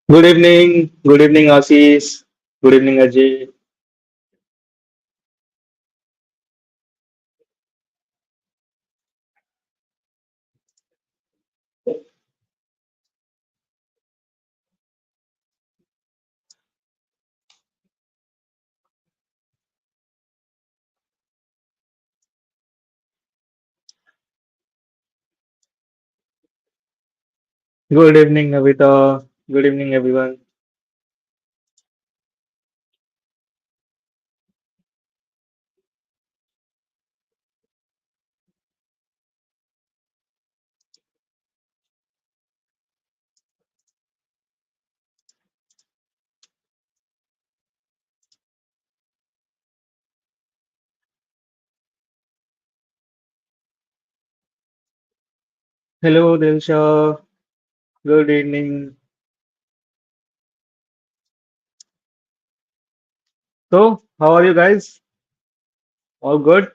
Good evening, Ashish. Good evening, Ajay. Good evening, Navita. Good evening, everyone. Hello, Dilsha. Good evening. So, how are you guys? All good?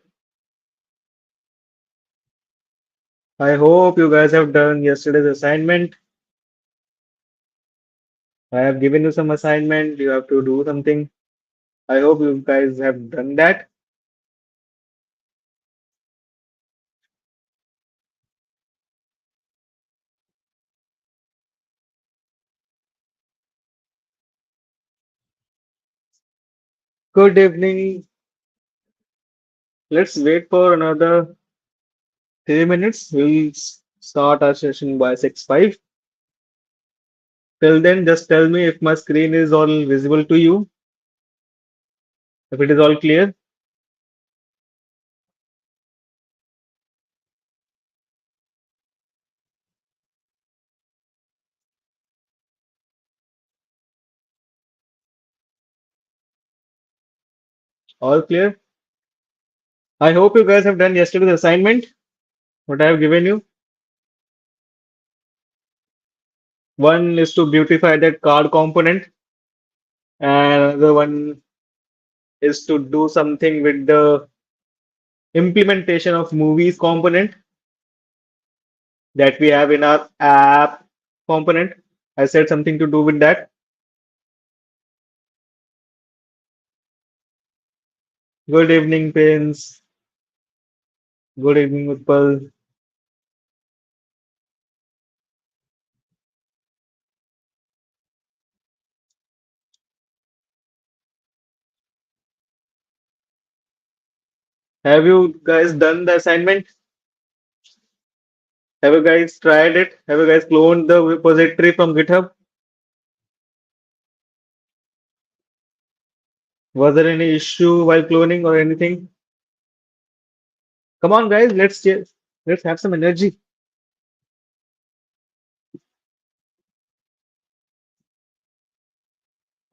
I hope you guys have done yesterday's assignment. I have given you some assignment. You have to do something. I hope you guys have done that. Good evening. Let's wait for another 3 minutes. We'll start our session by 6:05. Till then, just tell me if my screen is all visible to you, if it is all clear. All clear. I hope you guys have done yesterday's assignment, what I have given you. One is to beautify that card component, and another one is to do something with the implementation of movies component that we have in our app component. I said something to do with that. Good evening, Prince. Good evening, Utpal. Have you guys done the assignment? Have you guys tried it? Have you guys cloned the repository from GitHub? Was there any issue while cloning or anything? Come on, guys, let's have some energy.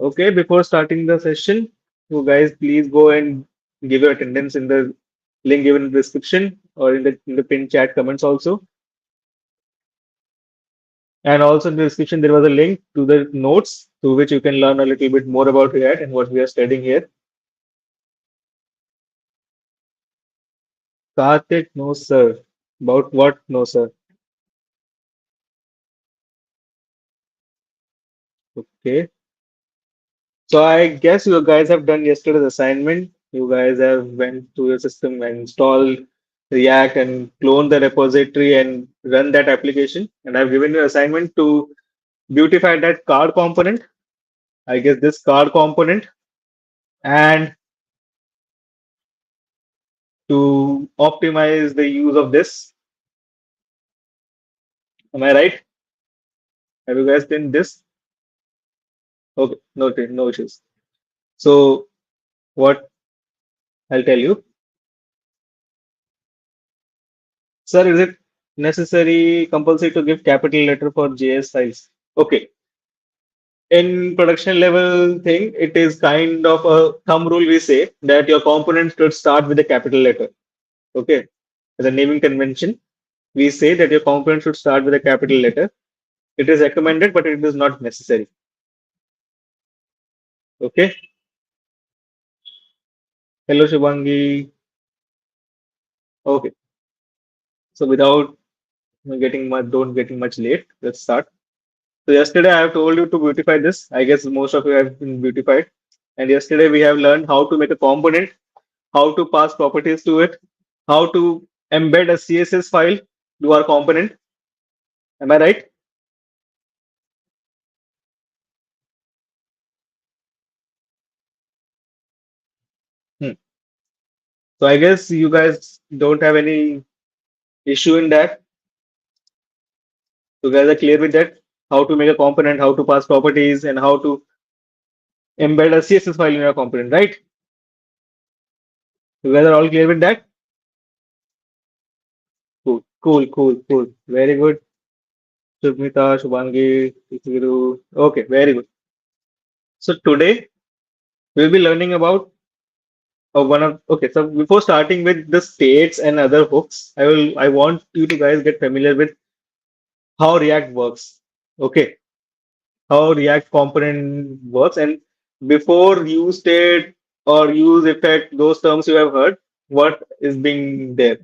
Okay, before starting the session, you guys please go and give your attendance in the link given in the description or in the pinned chat comments also. And also in the description there was a link to the notes through which you can learn a little bit more about React and what we are studying here. Karthik, no sir. About what? No sir. Okay. So I guess you guys have done yesterday's assignment. You guys have went to your system and installed React and cloned the repository and run that application. And I've given you assignment to beautify that card component. I guess this card component and to optimize the use of this. Am I right? Have you guys done this? Okay, no issues. So what I'll tell you, sir, is it necessary, compulsory to give capital letter for JS files? Okay. In production level thing, it is kind of a thumb rule we say that your component should start with a capital letter. Okay. As a naming convention, we say that your component should start with a capital letter. It is recommended, but it is not necessary. Okay. Hello, Shubhangi. Okay. So without getting much late, let's start. So yesterday I have told you to beautify this. I guess most of you have been beautified. And yesterday we have learned how to make a component, how to pass properties to it, how to embed a CSS file to our component. Am I right? Hmm. So I guess you guys don't have any issue in that. You guys are clear with that? How to make a component, how to pass properties, and how to embed a CSS file in your component, right? You guys are all clear with that? Cool, cool, cool, cool. Very good. Shubmita, Shubhangi, Tikiru. Okay, very good. So today we'll be learning about one of okay. So before starting with the states and other hooks, I want you to guys get familiar with how React works. Okay, how React component works, and before use state or use effect, those terms you have heard, what is being there.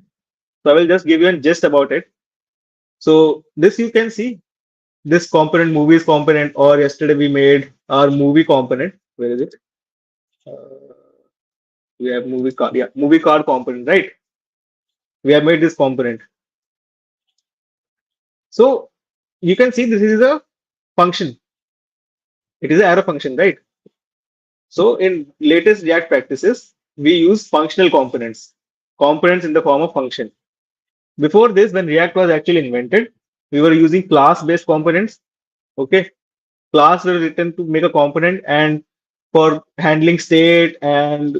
So I will just give you a gist about it. So this you can see this component, movies component, or yesterday we made our movie component. Where is it? Uh, we have movie card. Yeah, movie card component, right? We have made this component. So you can see this is a function. It is an arrow function, right? So in latest React practices, we use functional components in the form of function. Before this, when React was actually invented, we were using class-based components. Okay, class were written to make a component, and for handling state and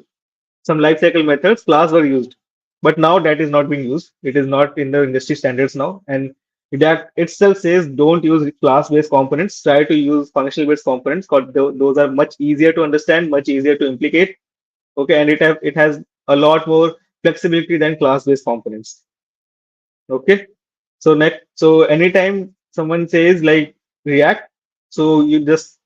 some lifecycle methods, class were used. But now that is not being used. It is not in the industry standards now, and React itself says don't use class-based components. Try to use functional-based components because those are much easier to understand, much easier to implicate. Okay, and it has a lot more flexibility than class-based components. Okay, so next, so anytime someone says like React, so you just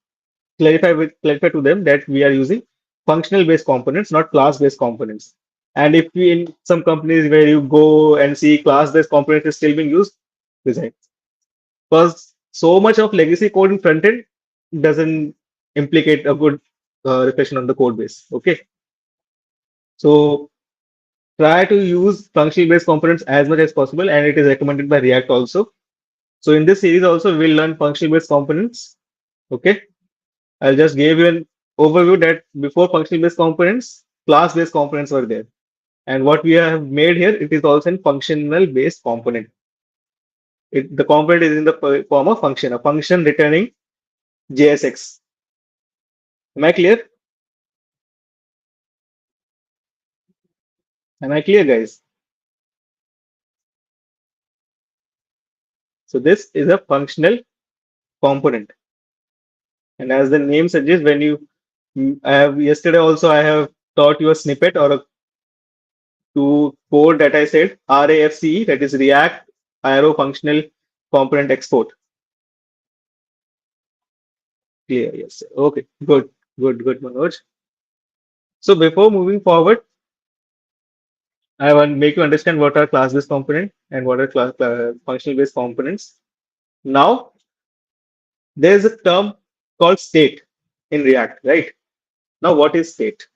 clarify to them that we are using functional based components, not class based components. And if we in some companies where you go and see class based components is still being used, resign. Because so much of legacy code in front end doesn't implicate a good reflection on the code base. Okay, so try to use functional based components as much as possible, and it is recommended by React also. So in this series also we'll learn functional based components. Okay, I'll just give you an overview that before functional based components, class based components were there. And what we have made here, it is also in functional based component. The component is in the form of function, a function returning JSX. Am I clear? Am I clear, guys? So this is a functional component. And as the name suggests, when you I have yesterday also I have taught you a snippet or a to code that I said RAFCE, that is React Arrow Functional Component Export. Clear, yes. Okay, good, good, good, Manoj. So before moving forward, I want to make you understand what are class-based component and what are functional-based components. Now, there's a term called state in React, right? Now, what is state?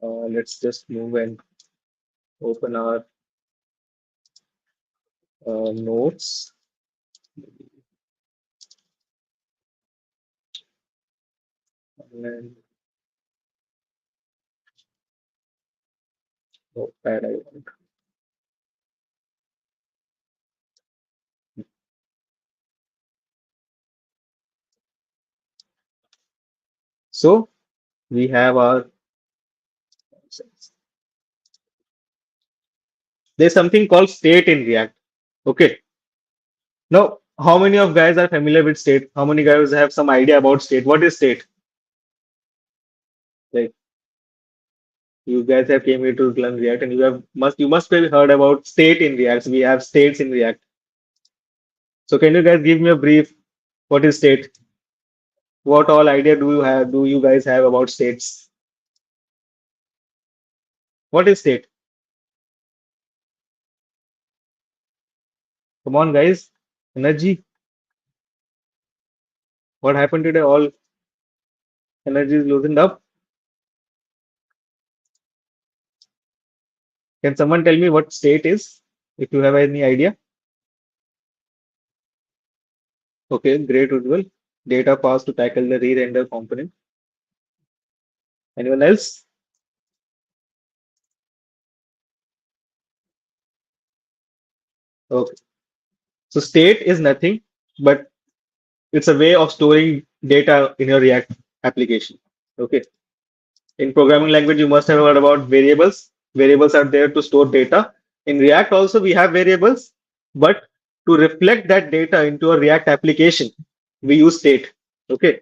Let's just move and open our notes. And then, notepad I want. So we have our there's something called state in React. Okay. Now, how many of guys are familiar with state? How many guys have some idea about state? What is state? Like you guys have came here to learn React, and you must have heard about state in React. We have states in React. So can you guys give me a brief? What is state? What all idea do you have? Do you guys have about states? What is state? Come on, guys. Energy. What happened today? All energy is loosened up. Can someone tell me what state is? If you have any idea. Okay, great, Ujjwal. Data passed to tackle the re-render component. Anyone else? Okay. So state is nothing, but it's a way of storing data in your React application. Okay. In programming language, you must have heard about variables. Variables are there to store data. In React also, we have variables, but to reflect that data into a React application, we use state. Okay.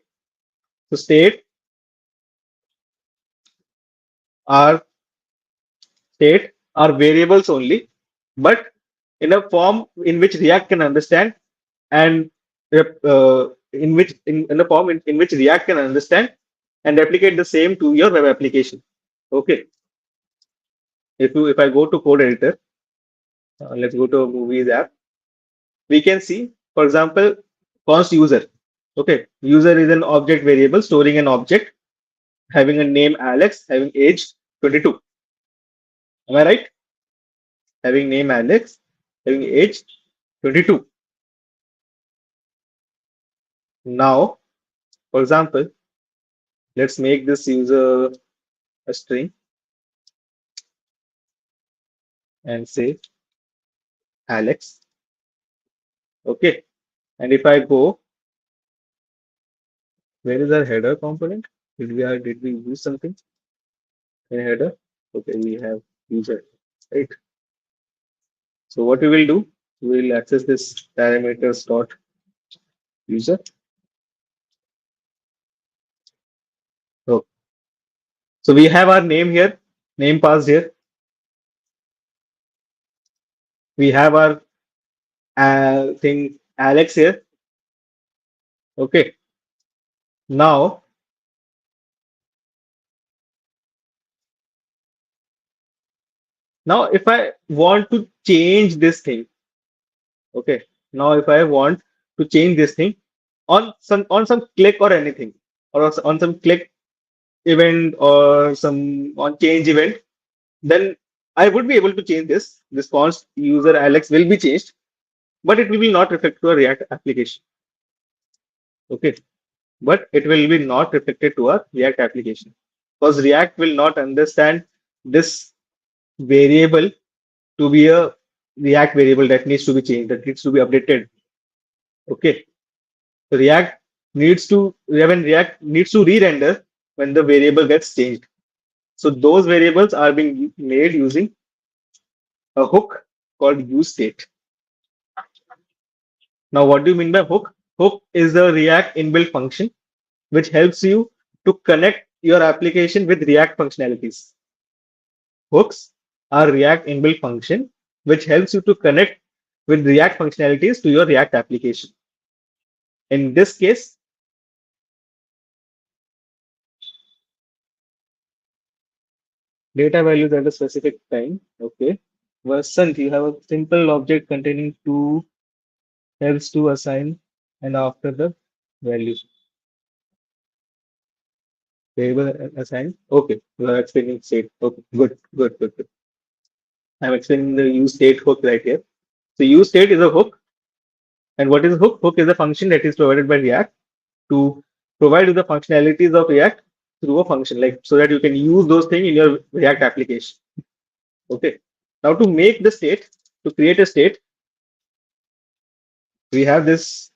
So are state are variables only, but in a form in which React can understand and in a form in which React can understand and replicate the same to your web application. Okay. If I go to code editor, let's go to a movies app. We can see, for example, const user. Okay, user is an object variable storing an object having a name Alex, having age 22. Am I right? Having name Alex, having age 22. Now, for example, let's make this user a string and say Alex. Okay, and if I go, where is our header component? Did we use something in header? Okay, we have user, right? So what we will do, we will access this parameters dot user. Oh, so we have our name here, name passed here. We have our thing Alex here. Okay. Now, now if I want to change this thing, okay. Now if I want to change this thing on some click or anything, or on some click event or some on change event, then I would be able to change this. This const user Alex will be changed, but it will not reflect to a React application. Okay, but it will be not reflected to a React application because React will not understand this variable to be a React variable that needs to be changed, that needs to be updated. Okay, so React needs to re-render when the variable gets changed. So those variables are being made using a hook called useState. Now, what do you mean by hook? Hook is a React inbuilt function which helps you to connect your application with React functionalities. Hooks are React inbuilt function which helps you to connect with React functionalities to your React application. In this case, data values at a specific time. Okay. Vasant, you have a simple object containing two helps to assign and after the value variable assigned. Okay, you are explaining state. Okay, good. I'm explaining the use state hook right here. So use state is a hook. And what is a hook? Hook is a function that is provided by React to provide you the functionalities of React through a function, like so that you can use those things in your React application. Okay. Now to make the state, to create a state, we have this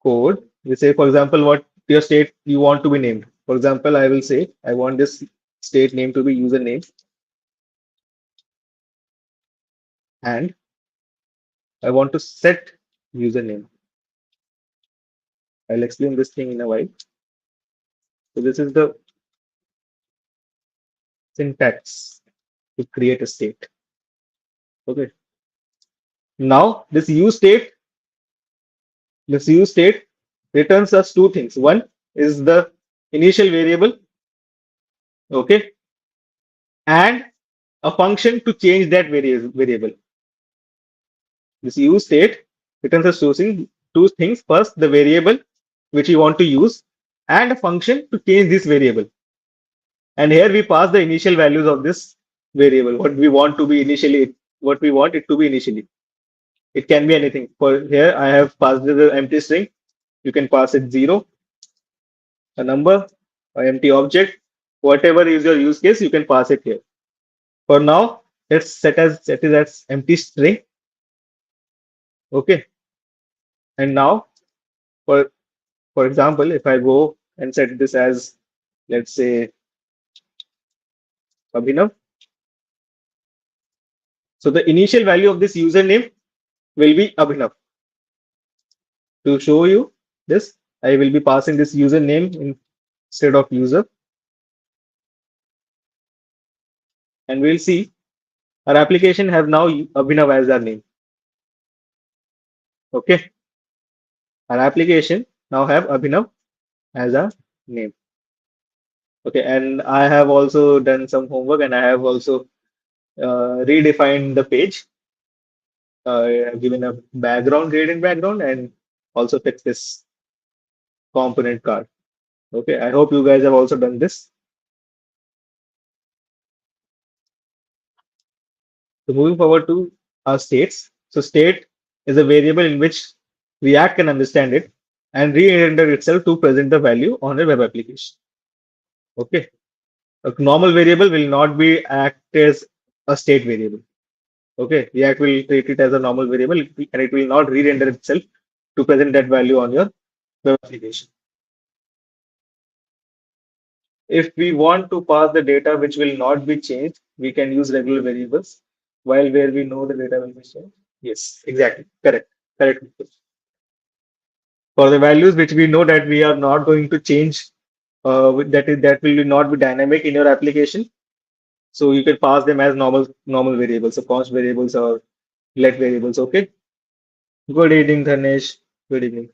code. We say, for example, what your state you want to be named. For example, I will say I want this state name to be username, and I want to set username. I'll explain this thing in a while. So this is the syntax to create a state. Okay. Now this use state returns us two things. One is the initial variable, okay, and a function to change that variable. This use state returns us two things two things. First, the variable which we want to use and a function to change this variable. And here we pass the initial values of this variable, what we want to be initially, what we want it to be initially. It can be anything. For here, I have passed the empty string. You can pass it 0, a number, an empty object, whatever is your use case, you can pass it here. For now, let's set it as empty string. Okay. And now, for example, if I go and set this as, let's say, Abhinav. So the initial value of this username will be Abhinav. To show you this, I will be passing this username instead of user. And we'll see our application have now Abhinav as our name. Okay. Our application now have Abhinav as a name. Okay. And I have also done some homework and I have also redefined the page. I've given a background, gradient background, and also fixed this component card. Okay. I hope you guys have also done this. So moving forward to our states. So state is a variable in which React can understand it and re-render itself to present the value on a web application. Okay. A normal variable will not be act as a state variable. Okay. React will treat it as a normal variable and it will not re-render itself to present that value on your web application. If we want to pass the data which will not be changed, we can use regular variables. While where we know the data will be changed. Yes, exactly. Correct. Correct. For the values which we know that we are not going to change, that will not be dynamic in your application. So you can pass them as normal variables, so const variables or let variables. Okay. Good evening, Dhanesh. Good evening.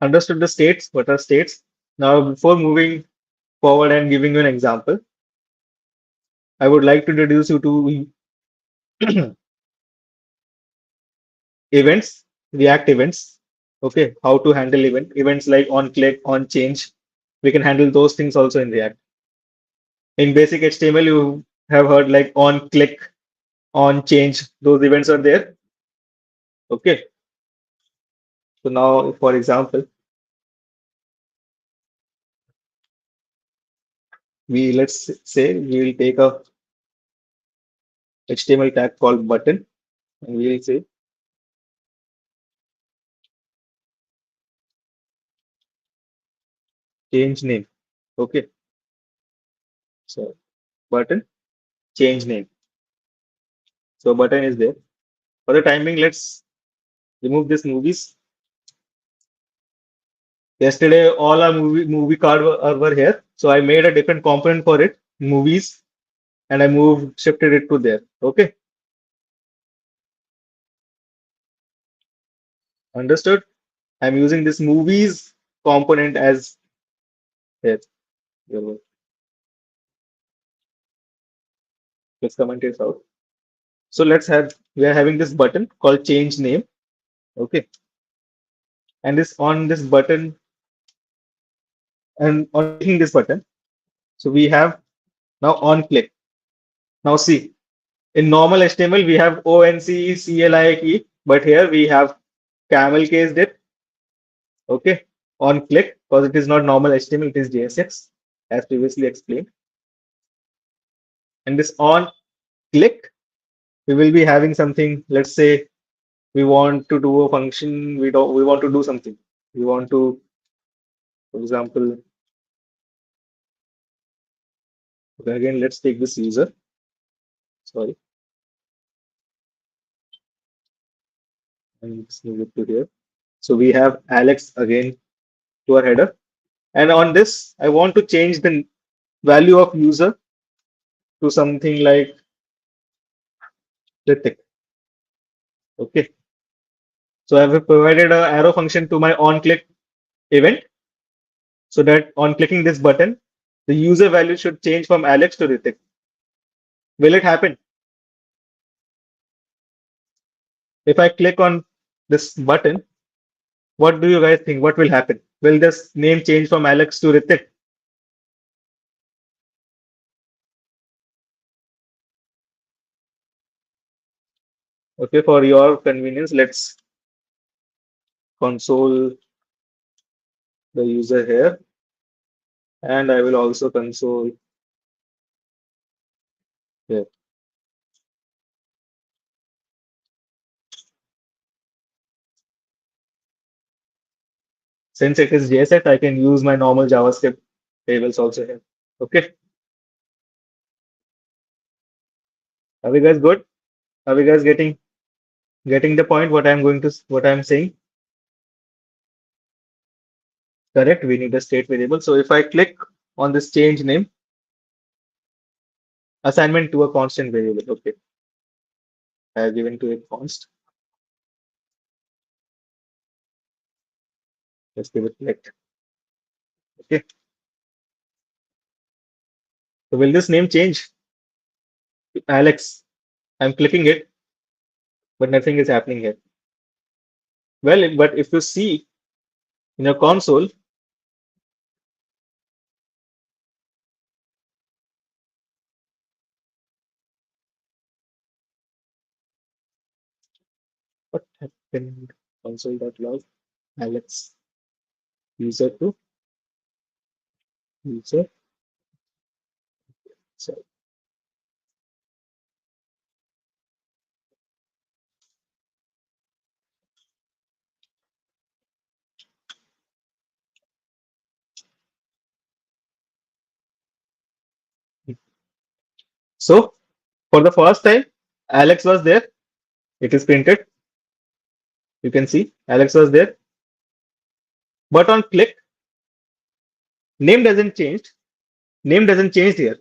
Understood the states? What are states? Now, before moving forward and giving you an example, I would like to introduce you to events, React events. Okay, how to handle events like on click, on change. We can handle those things also in React. In basic HTML, you have heard like on click, on change. Those events are there. Okay. So now, for example, let's say we will take a HTML tag called button, and we will say change name. Okay. So button, change name. So button is there. For the time being, let's remove this movies. Yesterday, all our movie card were here. So I made a different component for it, movies, and I shifted it to there. Okay. Understood? I'm using this movies component as here. Let's comment it out. So we are having this button called change name. Okay. And on this button and on clicking this button. So we have now on click. Now see, in normal HTML, we have ONC, CLI key, but here we have camel case dip. Okay. On click, because it is not normal HTML, it is JSX, as previously explained. And this on click, we will be having something, let's say we want to do a function, we want to do something. We want to, for example, okay, again, let's take this user. Sorry. And let's move it to here. So we have Alex again to our header. And on this, I want to change the value of user to something like Ritik. Okay. So I have provided an arrow function to my on click event so that on clicking this button, the user value should change from Alex to Ritik. Will it happen? If I click on this button, what do you guys think? What will happen? Will this name change from Alex to Ritik? Okay, for your convenience, let's console the user here, and I will also console here. Since it is JSX, I can use my normal JavaScript tables also here. Okay, are we guys good? Are we guys getting the point? What I'm saying? Correct. We need a state variable. So if I click on this change name, assignment to a constant variable. Okay, I have given to it const. Let's give it select. Okay. So will this name change? Alex. I'm clicking it, but nothing is happening here. Well, but if you see in your console, what happened? Console.log Alex user to user. So, so for the first time, Alex was there. It is printed. You can see Alex was there. But on click, name doesn't change. Name doesn't change here.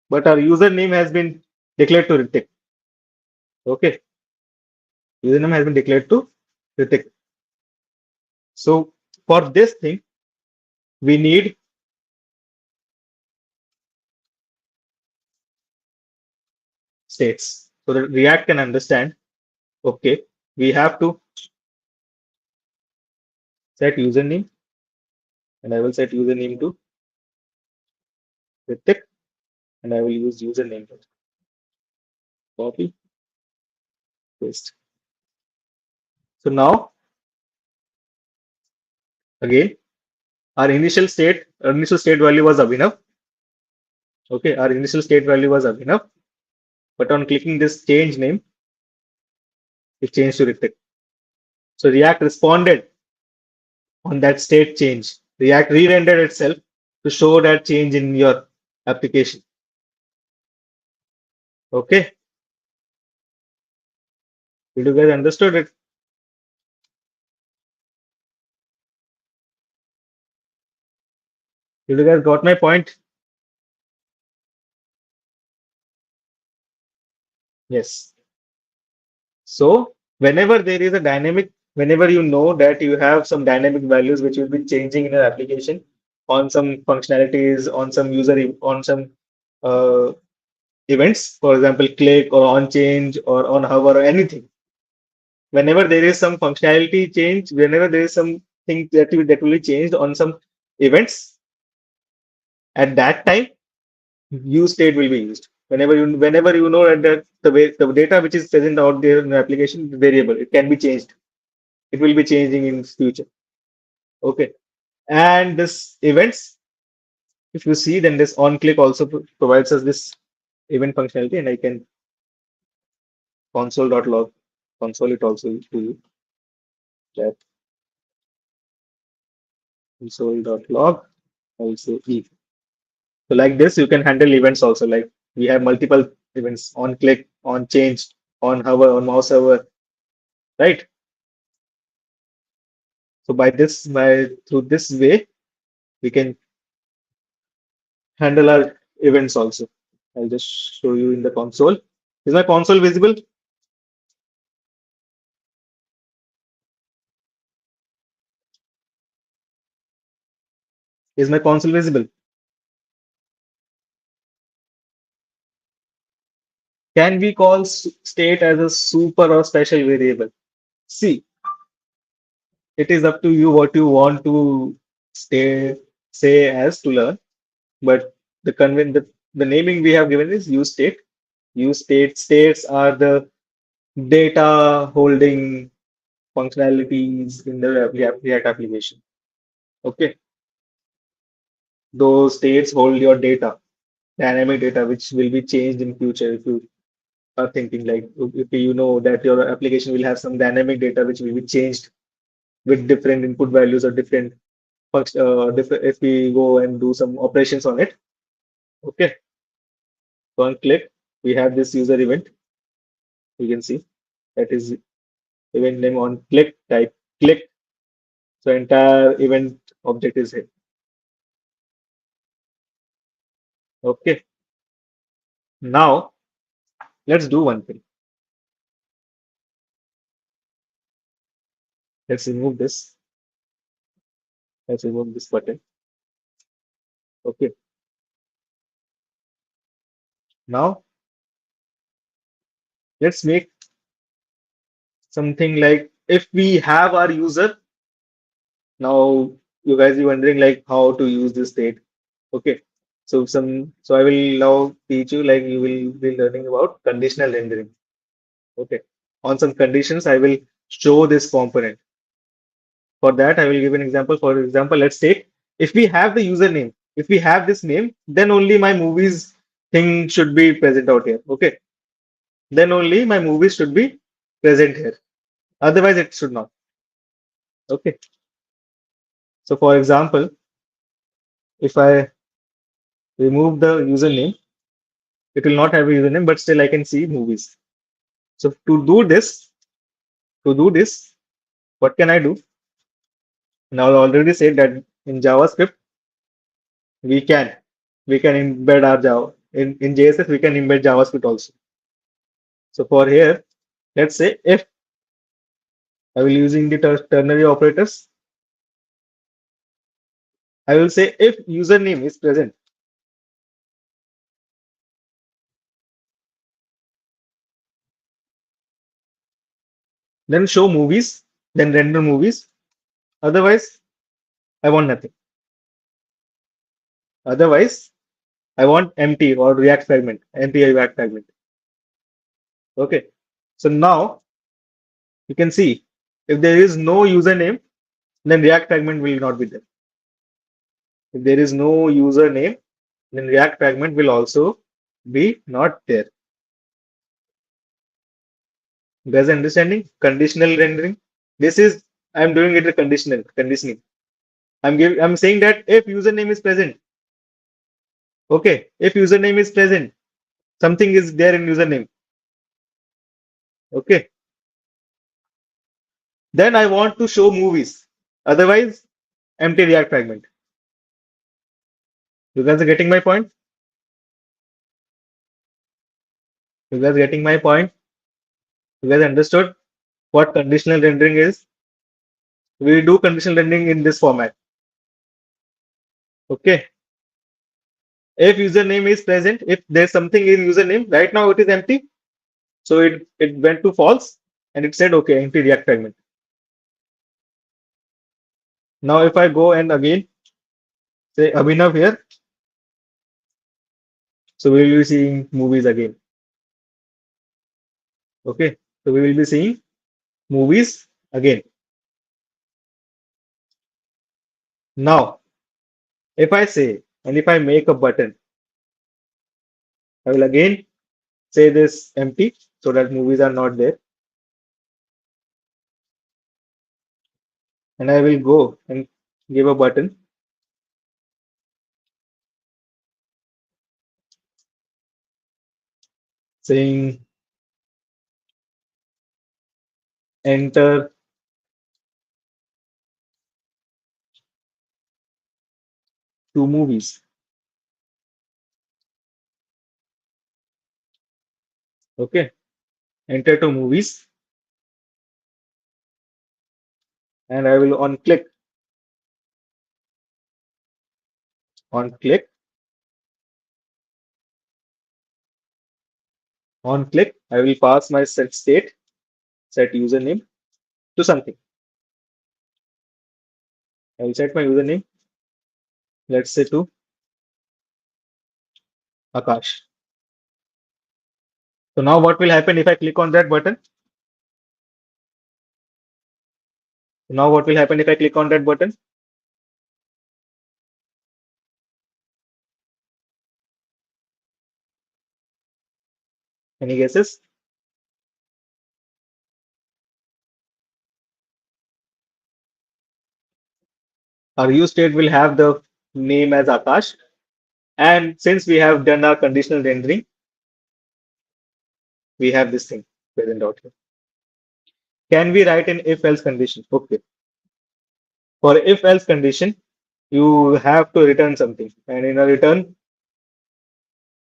But our username has been declared to Ritik. Okay. Username has been declared to Ritik. So for this thing, we need states so that React can understand. Okay, we have to set username, and I will set username to Ritik, and I will use username. Copy, paste. So now again, our initial state value was Abhinav. Okay, our initial state value was Abhinav, but on clicking this change name, it changed to Ritik. So React responded on that state change. React re-rendered itself to show that change in your application. Okay, did you guys understood it? Did you guys got my point? Yes. So whenever there is a dynamic, whenever you know that you have some dynamic values which will be changing in your application on some functionalities, on some on some uh, events, for example, click or on change or on hover or anything. Whenever there is some functionality change, whenever there is something that will be changed on some events, at that time, use state will be used. Whenever you know that the data which is present out there in the application variable, it can be changed. It will be changing in future. Okay. And this events, if you see, then this on click also provides us this event functionality, and I can console.log console it also to you. That console.log also e. So like this, you can handle events also. Like we have multiple events on click, on change, on hover, on mouse hover, right? So by through this way, we can handle our events also. I'll just show you in the console. Is my console visible? Is my console visible? Can we call state as a super or special variable? See, it is up to you what you want to stay say as to learn. But the naming we have given is use state. Use states are the data holding functionalities in the React application. Okay, those states hold your data, dynamic data, which will be changed in future. If you are thinking like if you know that your application will have some dynamic data which will be changed with different input values or different different if we go and do some operations on it. Okay, so on click, we have this user event. You can see that is event name on click, type click. So entire event object is here. Okay, now let's do one thing. Let's remove this. Let's remove this button. Okay, now let's make something like if we have our user. Now you guys are wondering like how to use this state. Okay, so I will now teach you like you will be learning about conditional rendering. Okay, on some conditions I will show this component. For that I will give an example. For example, let's take if we have the username, if we have this name, then only my movies thing should be present out here. Okay, then only my movies should be present here. Otherwise, it should not. Okay, so for example, if I remove the username, it will not have a username, but still I can see movies. So to do this, what can I do? Now I already said that in JavaScript we can we can embed our Java in JSS we can embed JavaScript also. So for here, let's say if I will using the ternary operators, I will say if username is present, then show movies, then render movies. Otherwise, I want nothing. Otherwise, I want empty or React fragment, empty React fragment. Okay. So now you can see if there is no username, then React fragment will not be there. If there is no username, then React fragment will also be not there. You guys understanding? Conditional rendering. This is I'm doing it a conditional conditioning. I'm saying that if username is present, okay, if username is present, something is there in username. Okay. Then I want to show movies. Otherwise, empty React fragment. You guys are getting my point? You guys getting my point? You guys understood what conditional rendering is? We do conditional rendering in this format. Okay. If username is present, if there's something in username, right now it is empty. So it went to false and it said, okay, empty React fragment. Now if I go and again say Abhinav here, so we will be seeing movies again. Okay. So we will be seeing movies again. Now, if I say, and if I make a button, I will again say this empty so that movies are not there. And I will go and give a button saying enter two movies. Okay. Enter two movies. And I will on click, on click, I will pass my set state, set username to something. I will set my username. Let's say to Akash. So now what will happen if I click on that button? So now what will happen if I click on that button? Any guesses? Our use state will have the name as Akash. And since we have done our conditional rendering, we have this thing present out here. Can we write an if else condition? Okay. For if else condition, you have to return something. And in a return,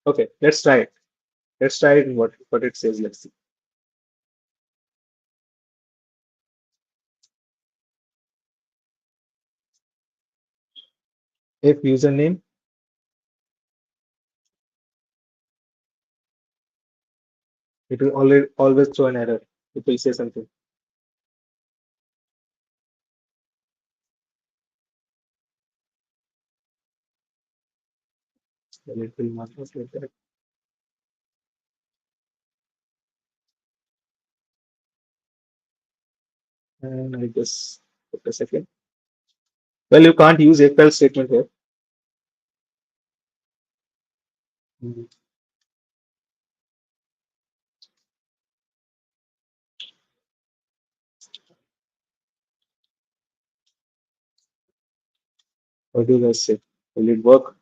okay, let's try it. Let's try it what it says. Let's see. If username, it will always throw an error. It will say something. Then it will mark us like that. And I just put a second. Well, you can't use if else statement here. Mhm. What do you guys say? Will it work?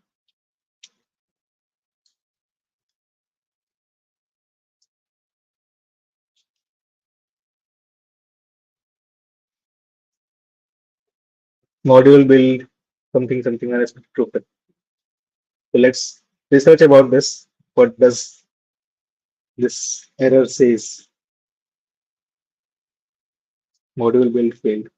Module build something unexpected open. So let's research about this. What does this error says? Module build failed.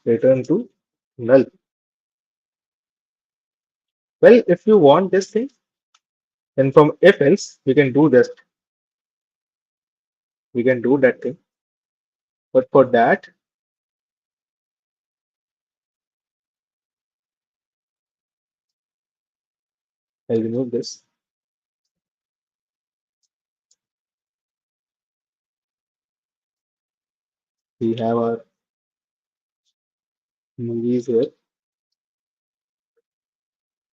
Return to null. Well, if you want this thing, then from if else we can do this. We can do that thing. But for that, I'll remove this. We have our movies here.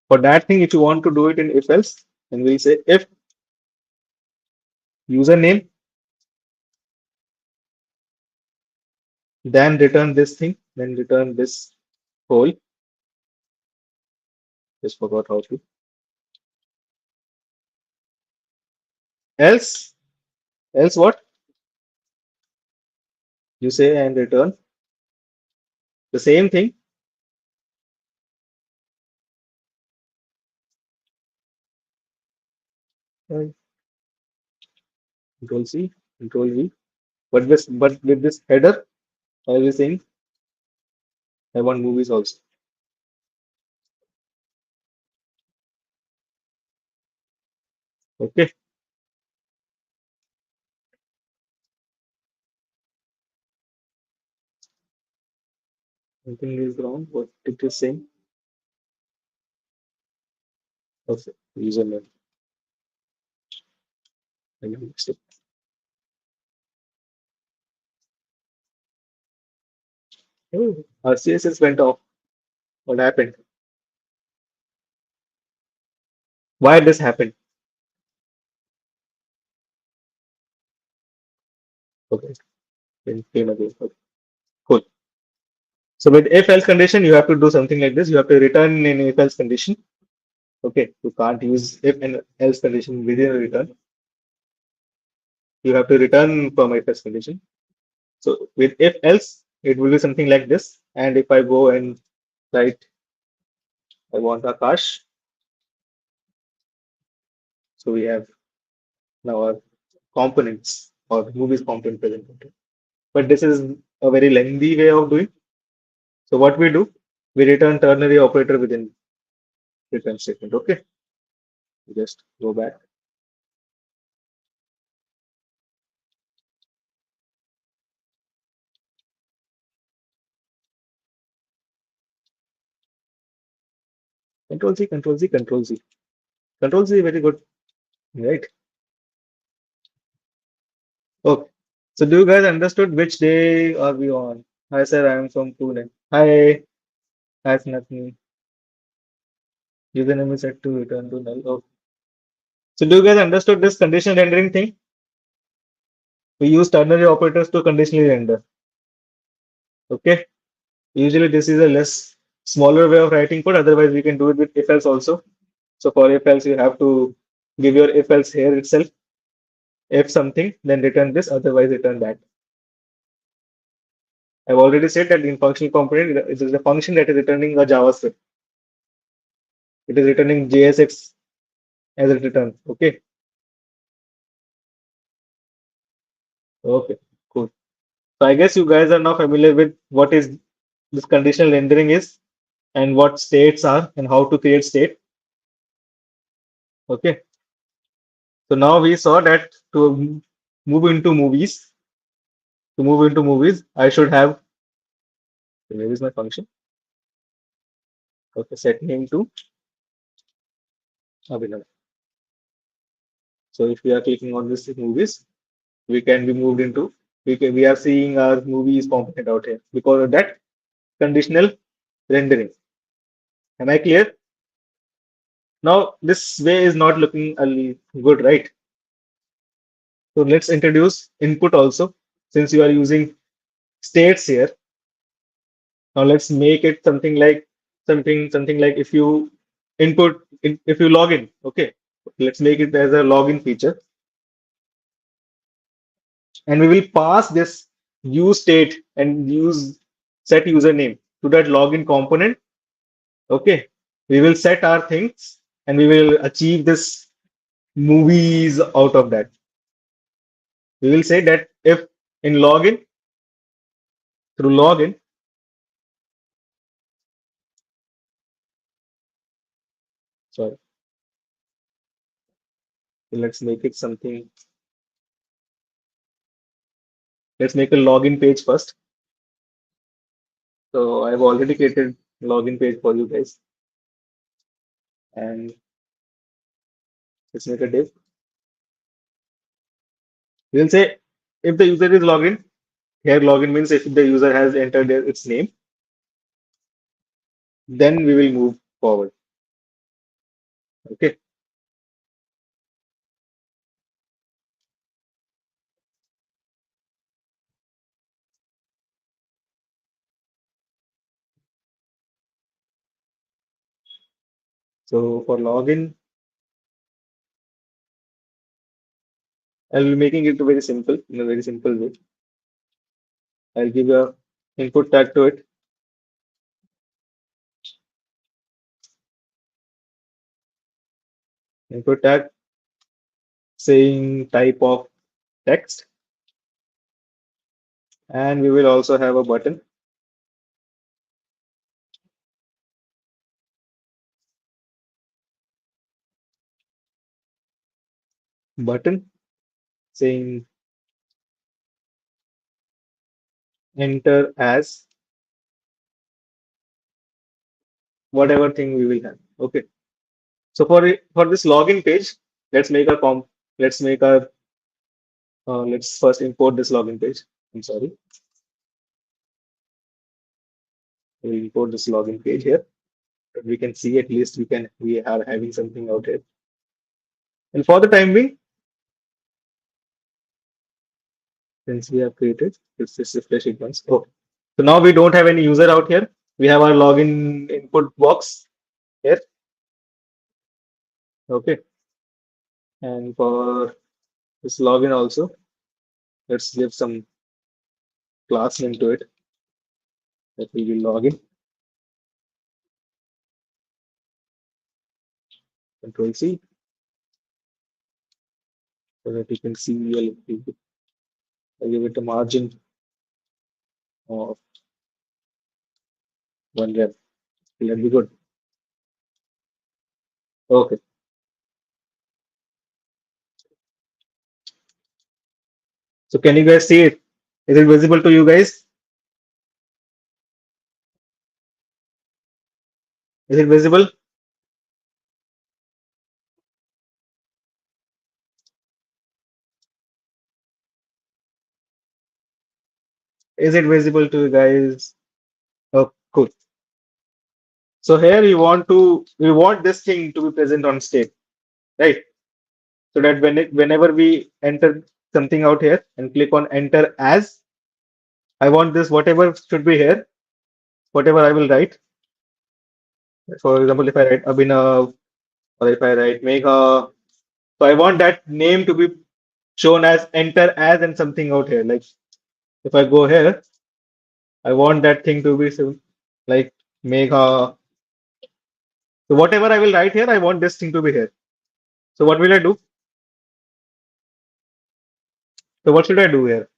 For that thing, if you want to do it in if else, then we'll say if username, then return this thing, then return this whole. Just forgot how to. Else, else what? You say and return the same thing. uh, Control C, Control V. But with this header, I will be saying I want movies also. Okay. Something is wrong. What it is saying? Okay. Username. I mixed it. Oh, our CSS went off. What happened? Why this happened? Okay. Then came again. Okay. Cool. So with if else condition, you have to do something like this. You have to return in if else condition. Okay. You can't use if and else condition within a return. You have to return from if else condition. So with if else, it will be something like this. And if I go and write, I want Akash. So we have now our components or movies component present. But this is a very lengthy way of doing. So what we do, we return ternary operator within return statement. Okay, just go back. Control C, Control Z, Control Z. Control Z, very good, right? Okay. So do you guys understood which day are we on? Hi sir, I am from Pune. Hi, that's nothing. Username is set to return to null. Okay. So do you guys understood this condition rendering thing? We use ternary operators to conditionally render. Okay. Usually this is a less smaller way of writing code. Otherwise we can do it with if else also. So for if else you have to give your if else here itself. If something, then return this. Otherwise return that. I've already said that in functional component, it is a function that is returning a JavaScript. It is returning JSX as a return. Okay. Okay. Cool. So I guess you guys are now familiar with what is this conditional rendering is and what states are and how to create state. Okay. So now we saw that move into movies, to move into movies, I should have, where is my function? Okay, set name to Abhinav. So if we are clicking on this movies, we can be moved into, we are seeing our movies component out here because of that conditional rendering. Am I clear? Now this way is not looking good, right? So let's introduce input also, since you are using states here. Now let's make it something like if you if you log in, okay. Let's make it as a login feature, and we will pass this use state and use set username to that login component. Okay, we will set our things and we will achieve this movies out of that. We will say that if in login through login, sorry, let's make it something. Let's make a login page first. So I've already created login page for you guys, and let's make a div. We'll say if the user is login, here login means if the user has entered its name, then we will move forward. Okay. So for login, I'll be making it very simple in a very simple way. I'll give a input tag to it. Input tag saying type of text, and we will also have a button. Button saying enter as whatever thing we will have. Okay. So for this login page, let's make a comp. Let's make our let's first import this login page. I'm sorry. We'll import this login page here. We can see at least we are having something out here. And for the time being, since we have created, let's just refresh it once. Okay. So now we don't have any user out here. We have our login input box here. Okay. And for this login also, let's give some class name to it that we will log in. Control C so that you can see a little bit. I'll give it a margin of One rep. That'll be good. Okay. So can you guys see it? Is it visible to you guys? Is it visible? Is it visible to you guys? Oh, cool. So here we want this thing to be present on state, right? So that whenever we enter something out here and click on enter as, I want this whatever should be here, whatever I will write. For example, if I write Abhinav or if I write Megha, so I want that name to be shown as enter as and something out here. Like if I go here, I want that thing to be like Megha. So whatever I will write here, I want this thing to be here. So what will I do? So what should I do here?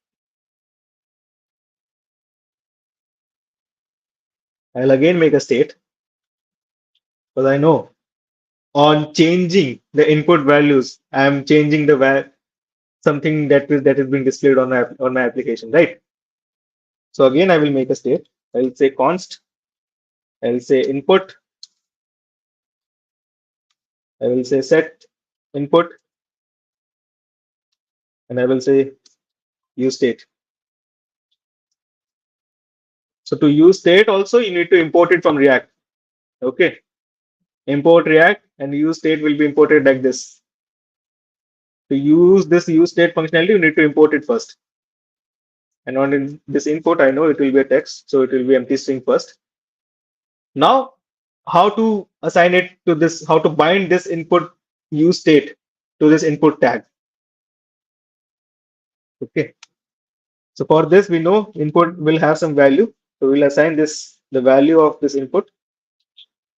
I'll again make a state because I know on changing the input values, I'm changing the something that is being displayed on my application, right? So again, I will make a state. I'll say const. I'll say input. I will say set input, and I will say use state. So to use state also, you need to import it from React. Okay, import React, and use state will be imported like this. To use this use state functionality, you need to import it first. And on this input, I know it will be a text, so it will be empty string first. Now, how to assign it to this, how to bind this input use state to this input tag. Okay. So for this, we know input will have some value. So we'll assign this, the value of this input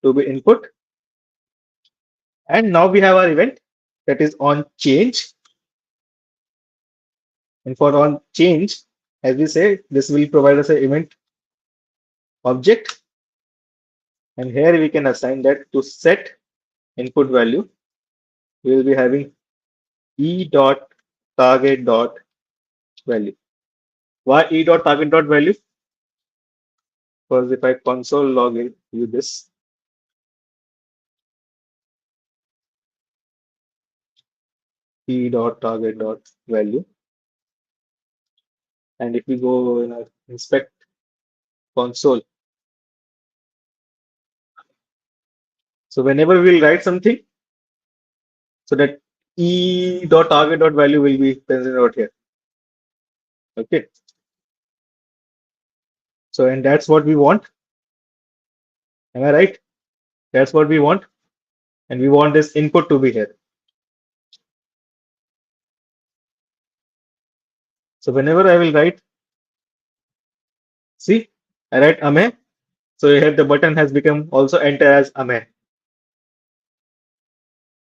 to be input. And now we have our event that is on change. And for on change, as we say, this will provide us an event object. And here we can assign that to set input value. We will be having e dot target dot value. Why e dot target dot value? Because if I console log in with this e dot target dot value, and if we go in our inspect console, so whenever we'll write something, so that e dot target dot value will be present out here. Okay. So and that's what we want. Am I right? That's what we want, and we want this input to be here. So whenever I will write, see, I write Ame. So here the button has become also enter as Ame.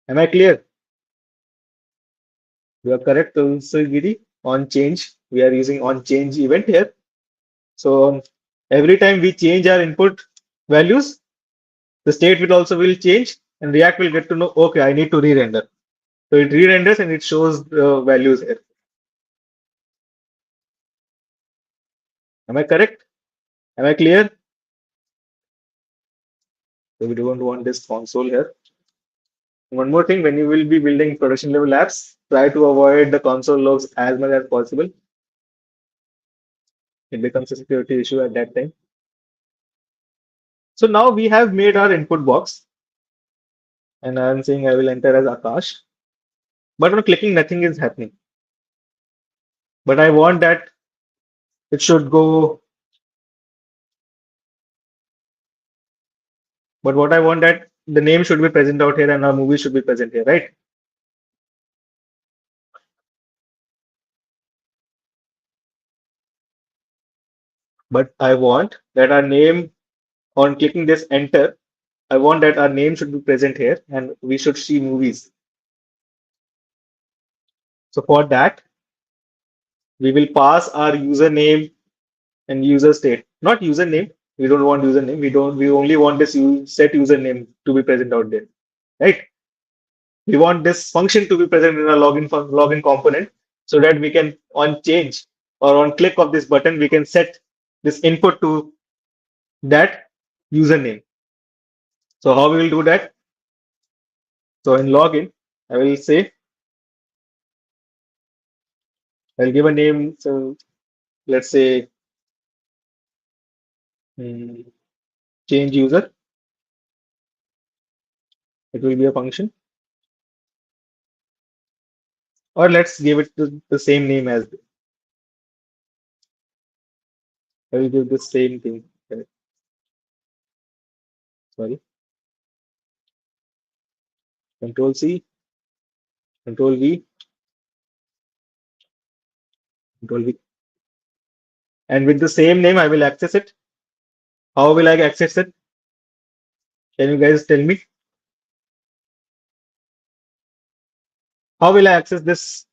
Am I clear? You are correct, so Giri. On change, we are using on change event here. So every time we change our input values, the state will change, and React will get to know, okay, I need to re-render. So it re-renders and it shows the values here. Am I correct? Am I clear? So we don't want this console here. One more thing, when you will be building production level apps, try to avoid the console logs as much as possible. It becomes a security issue at that time. So now we have made our input box, and I'm saying I will enter as Akash. But on clicking, nothing is happening. But I want that it should go. But what I want that the name should be present out here and our movie should be present here, right? But I want that our name on clicking this enter, I want that our name should be present here and we should see movies. So for that, we will pass our username and user state, not username. We don't want username. We only want this set username to be present out there, right? We want this function to be present in a login component so that we can on change or on click of this button, we can set this input to that username. So how we will do that? So in login, I will say, I'll give a name. So let's say mm, change user. It will be a function, or let's give it the same name as I will give the same thing. Sorry, Control C, Control V, Control V, and with the same name, I will access it. How will I access it? Can you guys tell me? How will I access this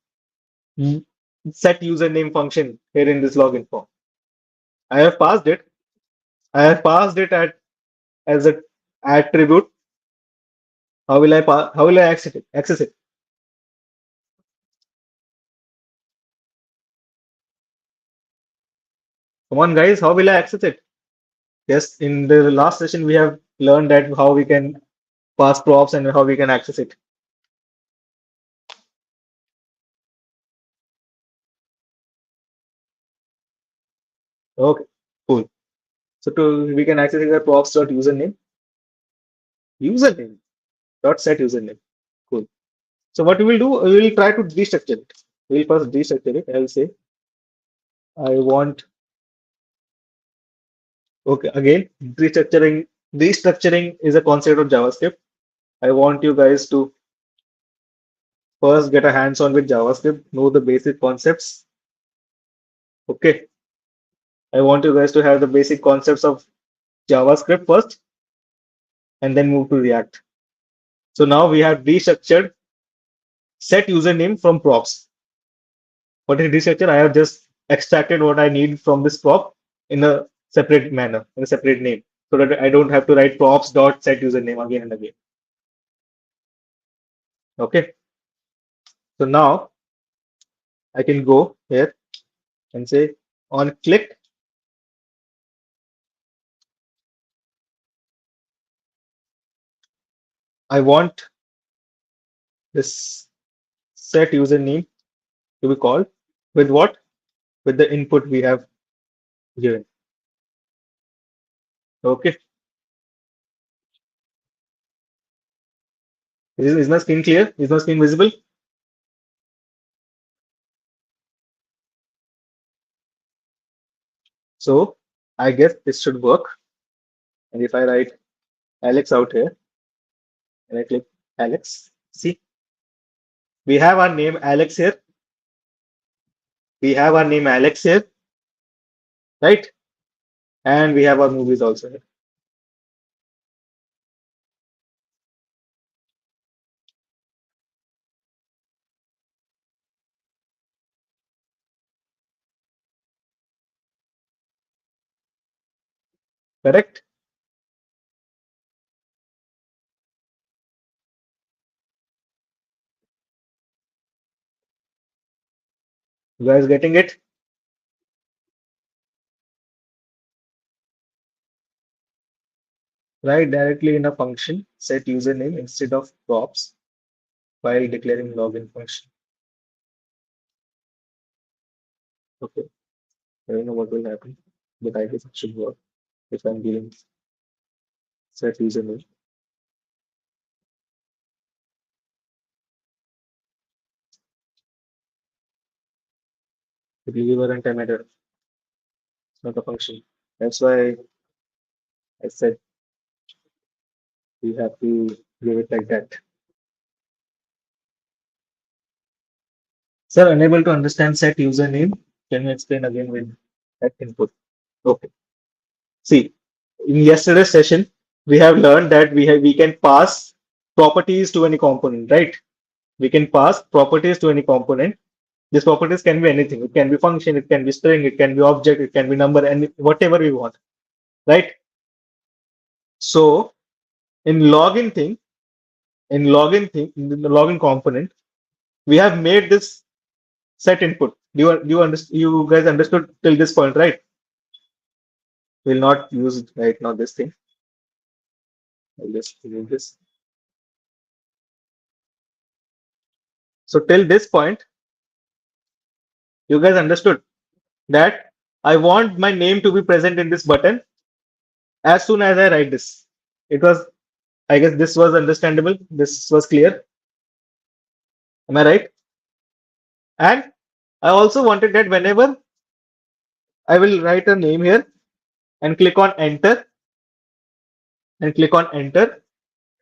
set username function here in this login form? I have passed it. I have passed it as an attribute. How will I access it? Access it. Come on, guys. How will I access it? Yes, in the last session we have learned that how we can pass props and how we can access it. Okay, cool. So we can access it as props.username. Username dot set username. Cool. So what we will do, we will try to destructure it. We will first destructure it. I will say I want. Okay, again, destructuring is a concept of JavaScript. I want you guys to first get a hands-on with JavaScript, know the basic concepts. Okay, I want you guys to have the basic concepts of JavaScript first, and then move to React. So now we have destructured set username from props. What is destructure? I have just extracted what I need from this prop in a separate manner, in a separate name, so that I don't have to write props dot set username again and again. Okay. So now I can go here and say on click, I want this set username to be called with what? With the input we have given. Okay. Is my screen clear? Is my screen visible? So I guess this should work. And if I write Alex out here and I click Alex, see, we have our name Alex here. We have our name Alex here, right? And we have our movies also here. Correct? You guys getting it? Write directly in a function, set username instead of props while declaring login function. Okay. I don't know what will happen, but I guess it should work if I'm giving set username. It will give a runtime error. It's not a function. That's why I said we have to give it like that. Sir, unable to understand set username. Can you explain again with that input? Okay. See, in yesterday's session, we have learned that we can pass properties to any component, right? We can pass properties to any component. These properties can be anything. It can be function, it can be string, it can be object, it can be number, and whatever we want, right? So in login thing, in the login component, we have made this set input. You guys understood till this point, right? We'll not use right now this thing. I'll just remove this. So till this point, you guys understood that I want my name to be present in this button as soon as I write this. It was, I guess this was understandable. This was clear. Am I right? And I also wanted that whenever I will write a name here and click on enter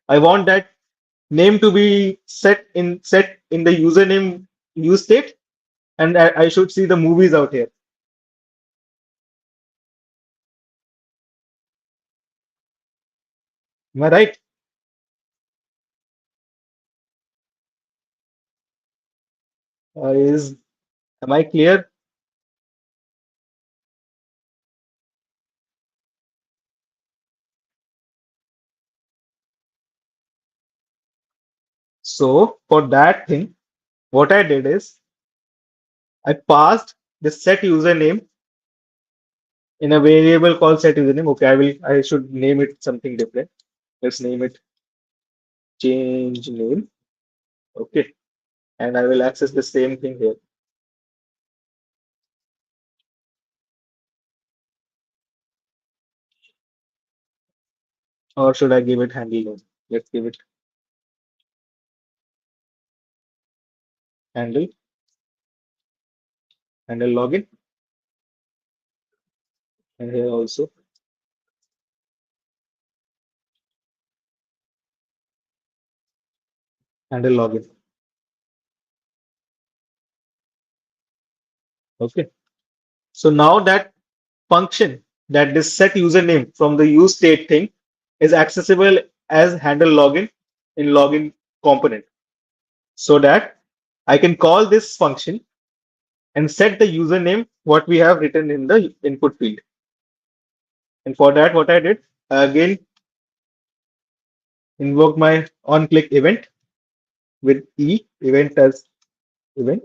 I want that name to be set in the username use state, and I should see the movies out here. Am I right? Is Am I clear? So for that thing, what I did is I passed the set username in a variable called set username. Okay, I should name it something different. Let's name it change name. Okay, and I will access the same thing here. Or should I give it handle name? Let's give it handle handle login, and here also handle login. Okay. So now that function, that this set username from the use state thing is accessible as handle login in login component, so that I can call this function and set the username what we have written in the input field. And for that, what I did, I again invoke my on click event with event as event,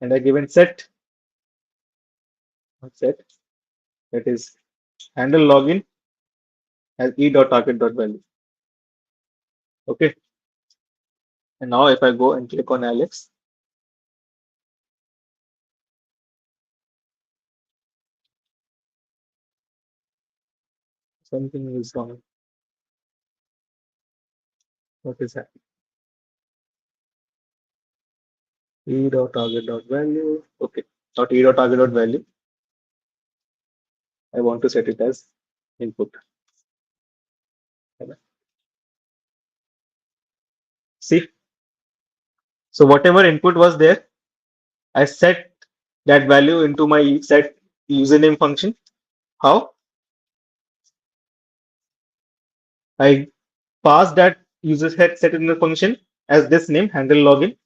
and I given set that is handle login as e.target.value. Okay. And now if I go and click on Alex, something is wrong. What is that? e.target.value. Okay. Not e.target.value. I want to set it as input. See, so whatever input was there, I set that value into my set username function. How? I pass that user set in the function as this name handle login,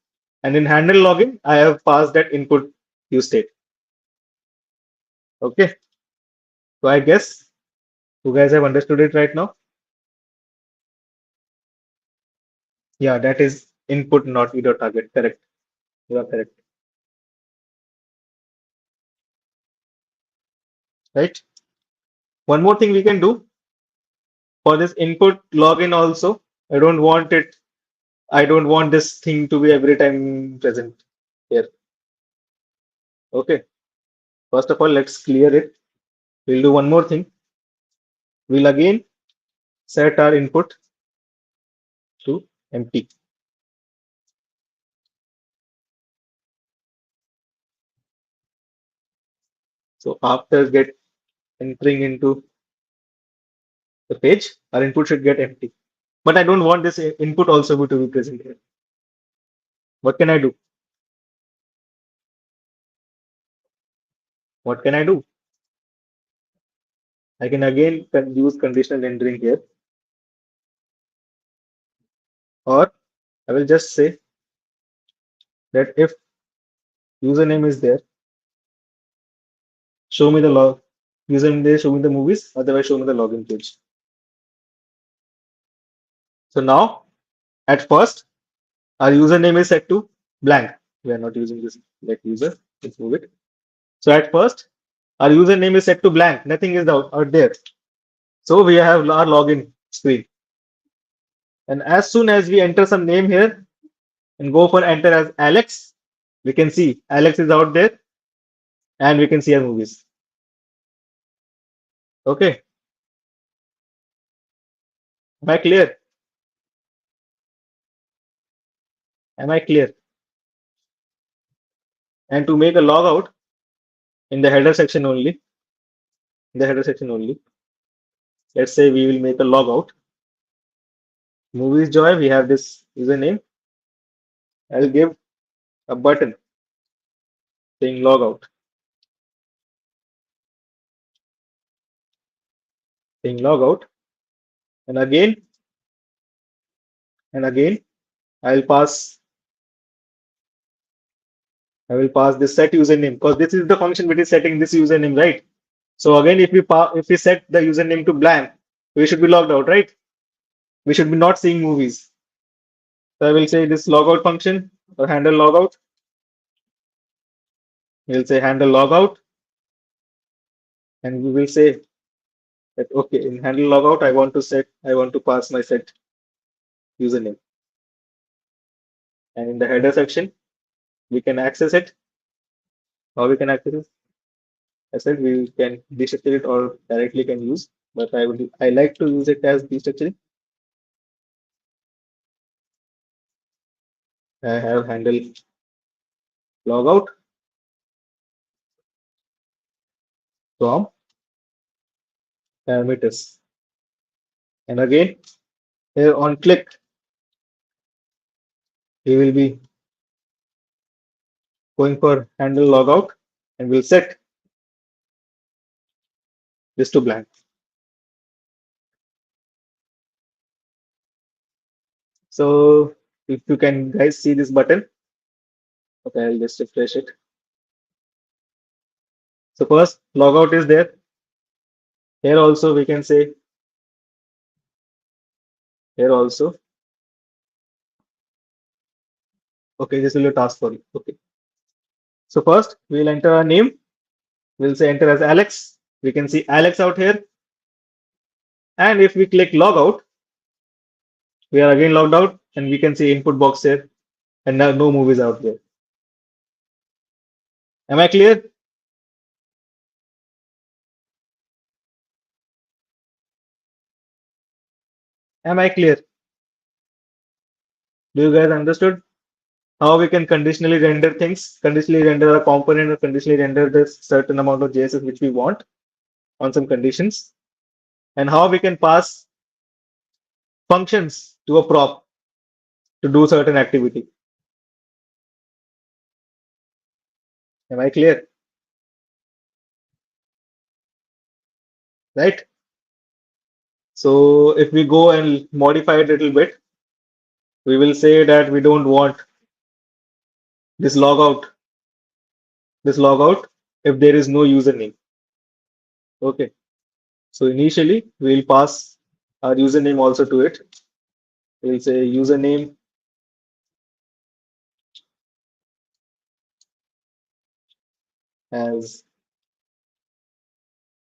and in handle login I have passed that input use state. Okay, so I guess you guys have understood it right now. Yeah, that is input, not e.target. Correct. You are correct. Right. One more thing we can do for this input login also. I don't want it. I don't want this thing to be every time present here. Okay. First of all, let's clear it. We'll do one more thing. We'll again set our input to empty. So after entering into the page, our input should get empty. But I don't want this input also to be present here. What can I do? What can I do? I can again use conditional rendering here, or I will just say that if Username is there. Show me the log. Username there, show me the movies. Otherwise, show me the login page. So now, at first, our username is set to blank. We are not using this let user. Let's move it. So at first, our username is set to blank. Nothing is out there. So we have our login screen. And as soon as we enter some name here and go for enter as Alex, we can see Alex is out there and we can see our movies. Okay. Am I clear? Am I clear? And to make a logout in the header section only, let's say we will make a logout. Movies Joy, we have this username. I'll give a button saying logout, saying logout. And again, I'll pass I will pass this set username because this is the function which is setting this username, right? So again, if we set the username to blank, we should be logged out, right? We should be not seeing movies. So I will say this logout function or handle logout. We'll say handle logout, and we will say that okay, in handle logout, I want to pass my set username, and in the header section, we can access it. How we can access it? I said we can destructure it or directly can use, but I like to use it as destructuring. I have handle logout from parameters. And again, here on click, we will be going for handle logout and we'll set this to blank. So if you can guys see this button, okay, I'll just refresh it. So first logout is there. Here also we can say here also. Okay, this will be a task for you. Okay. So first we'll enter our name. We'll say enter as Alex. We can see Alex out here. And if we click logout, we are again logged out and we can see input box here and now no movies out there. Am I clear? Am I clear? Do you guys understood how we can conditionally render things, conditionally render a component or conditionally render this certain amount of JSS which we want on some conditions, and how we can pass functions to a prop to do certain activity. Am I clear? Right? So if we go and modify it a little bit, we will say that we don't want this logout, if there is no username. Okay. So initially we'll pass our username also to it. We'll say username as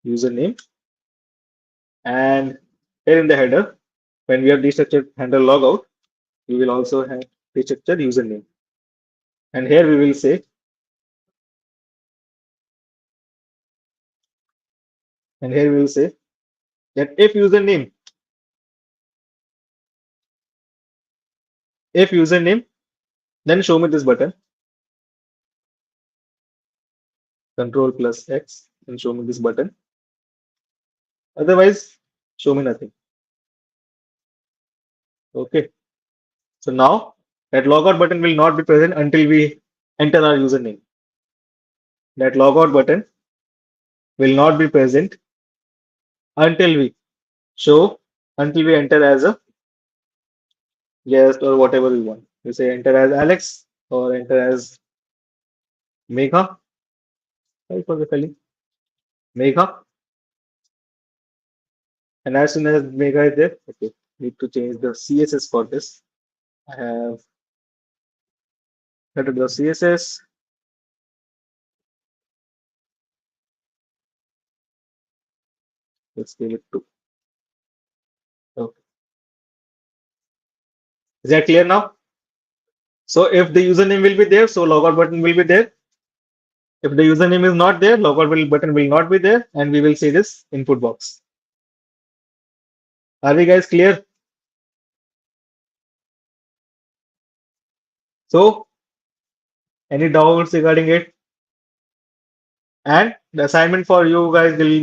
username, and here in the header, when we have destructured handle logout, we will also have destructured username. And here we will say, that if username, then show me this button, control plus X, and show me this button. Otherwise, show me nothing. Okay. So now that logout button will not be present until we enter our username. That logout button will not be present until we enter as a guest or whatever we want. We say enter as Alex or enter as Megha. Sorry for the spelling. Megha. And as soon as Megha is there, okay, need to change the CSS for this. I have added the CSS. Let's give it to. Okay. Is that clear now? So if the username will be there, so logout button will be there. If the username is not there, button will not be there, and we will see this input box. Are we guys clear? So any doubts regarding it? And the assignment for you guys will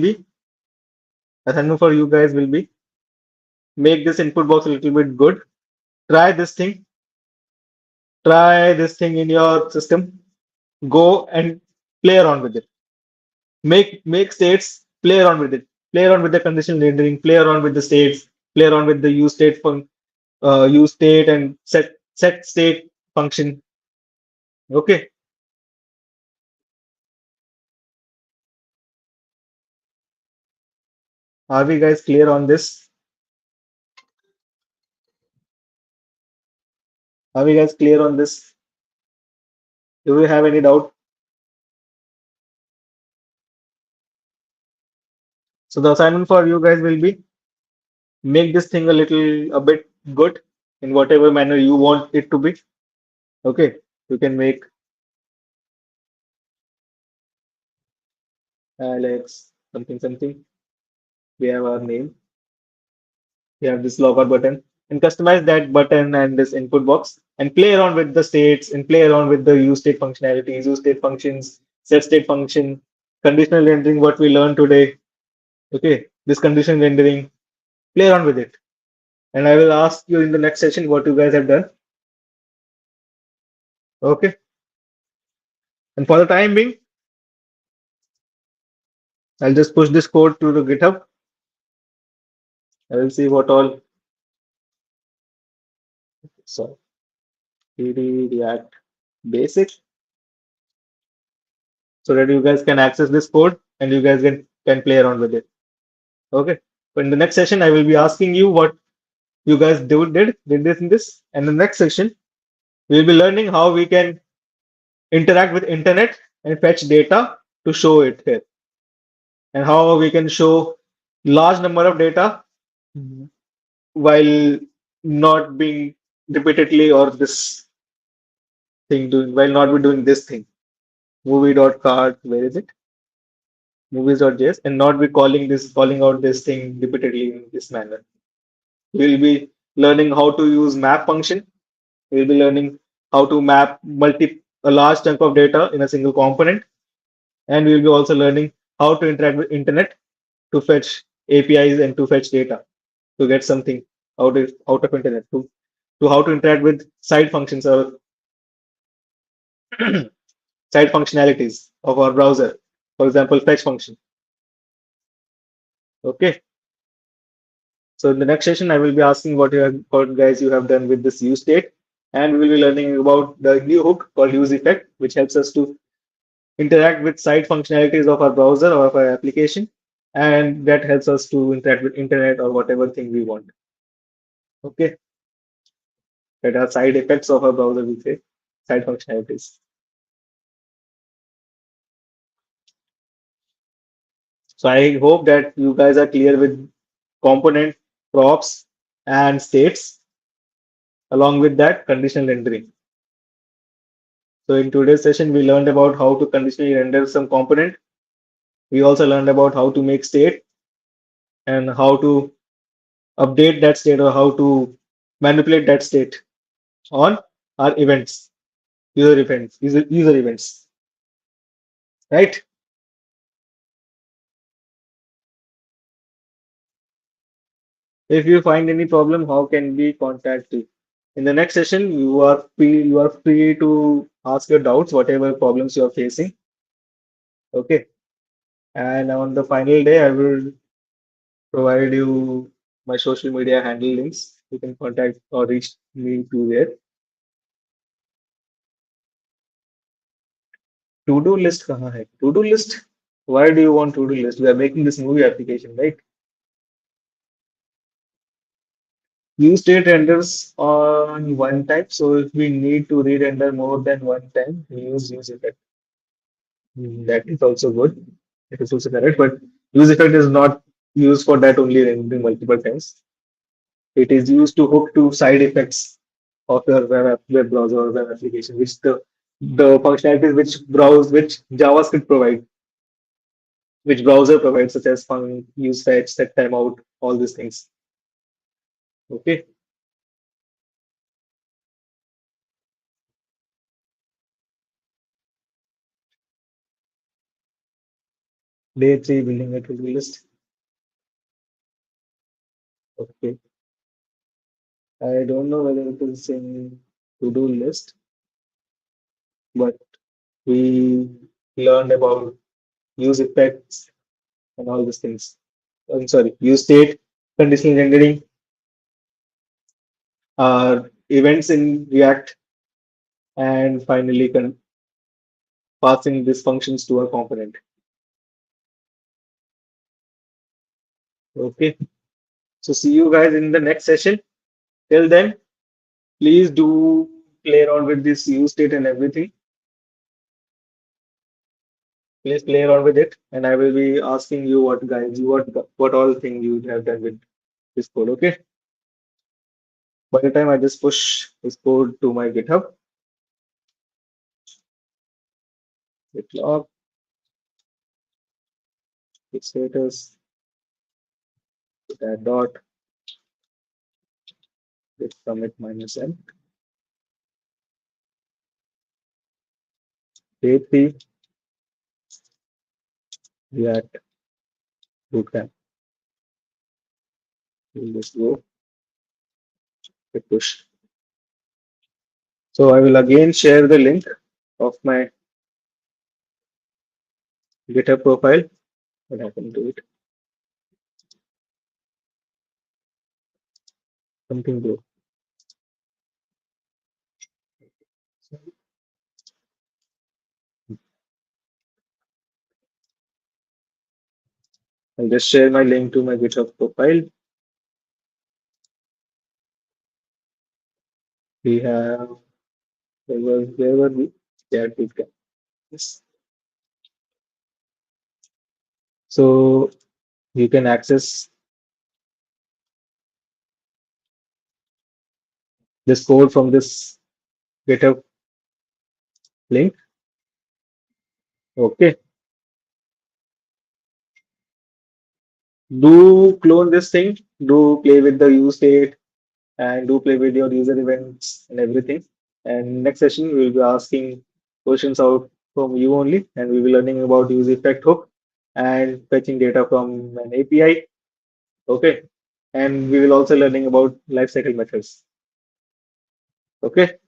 be make this input box a little bit good. Try this thing. Try this thing in your system. Go and play around with it. Make states, play around with it. Play around with the conditional rendering. Play around with the states. Play around with the use state and set state function. Okay. Are we guys clear on this? Are we guys clear on this? Do we have any doubt? So the assignment for you guys will be make this thing a bit good in whatever manner you want it to be. Okay. You can make Alex something something. We have our name. We have this logout button and customize that button and this input box and play around with the states and play around with the use state functionalities, use state functions, set state function, conditional rendering, what we learned today. Okay, this condition rendering, play around with it. And I will ask you in the next session what you guys have done. Okay. And for the time being, I'll just push this code to the GitHub. I will see what all. So, PD React basic so that you guys can access this code and you guys can play around with it. Okay. But in the next session, I will be asking you what you guys did this in this. And the next session, we'll be learning how we can interact with internet and fetch data to show it here. And how we can show large number of data while not being repeatedly or this thing doing while not be doing this thing. Movie.card, where is it? Movies.js and not be calling out this thing repeatedly in this manner. We'll be learning how to use map function. We'll be learning how to map a large chunk of data in a single component. And we'll be also learning how to interact with internet to fetch APIs and to fetch data to get something out of internet to how to interact with side functions or side functionalities of our browser. For example, fetch function. Okay. So in the next session, I will be asking what guys you have done with this use state, and we will be learning about the new hook called use effect, which helps us to interact with side functionalities of our browser or of our application, and that helps us to interact with internet or whatever thing we want. Okay, that are side effects of our browser. We say side functionalities. So I hope that you guys are clear with component, props, and states. Along with that, conditional rendering. So in today's session, we learned about how to conditionally render some component. We also learned about how to make state and how to update that state or how to manipulate that state on our user events, right? If you find any problem, how can we contact you? In the next session, you are free to ask your doubts, whatever problems you are facing. Okay. And on the final day, I will provide you my social media handle links. You can contact or reach me through there. To-do list कहाँ है? To-do list? Why do you want to-do list? We are making this movie application, right? Use state renders on one type. So if we need to re-render more than one time, we use effect. That is also good. It is also correct, but use effect is not used for that only rendering multiple times. It is used to hook to side effects of your web browser or web application, which the functionalities which JavaScript provide, which browser provides, such as fun, use fetch, set timeout, all these things. Okay. Day three, building a to-do list. Okay. I don't know whether it is in to-do list, but we learned about use effects and all these things. I'm sorry, use state, conditional rendering, events in React, and finally passing these functions to a component. Okay. So see you guys in the next session. Till then, please do play around with this use state and everything. Please play around with it, and I will be asking you what all thing you have done with this code. Okay. By the time I just push this code to my GitHub, git log, git status, git add dot, git commit -n, day 3, React Bootcamp. We'll just go hit push. So I will again share the link of my GitHub profile. What happened to it? Something broke. I'll just share my link to my GitHub profile. We have where were we? Yeah, Bootcamp. Yes. So you can access this code from this GitHub link. Okay. Do clone this thing. Do play with the use state and do play with your user events and everything. And next session we'll be asking questions out from you only, and we'll be learning about use effect hook and fetching data from an API. Okay. And we will also learning about lifecycle methods. Okay.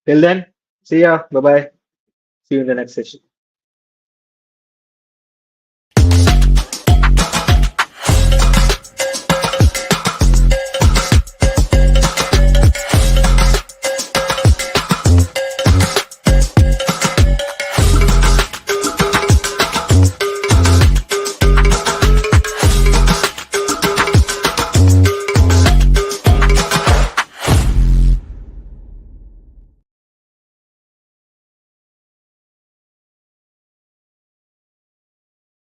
Till then, see ya. Bye bye. See you in the next session.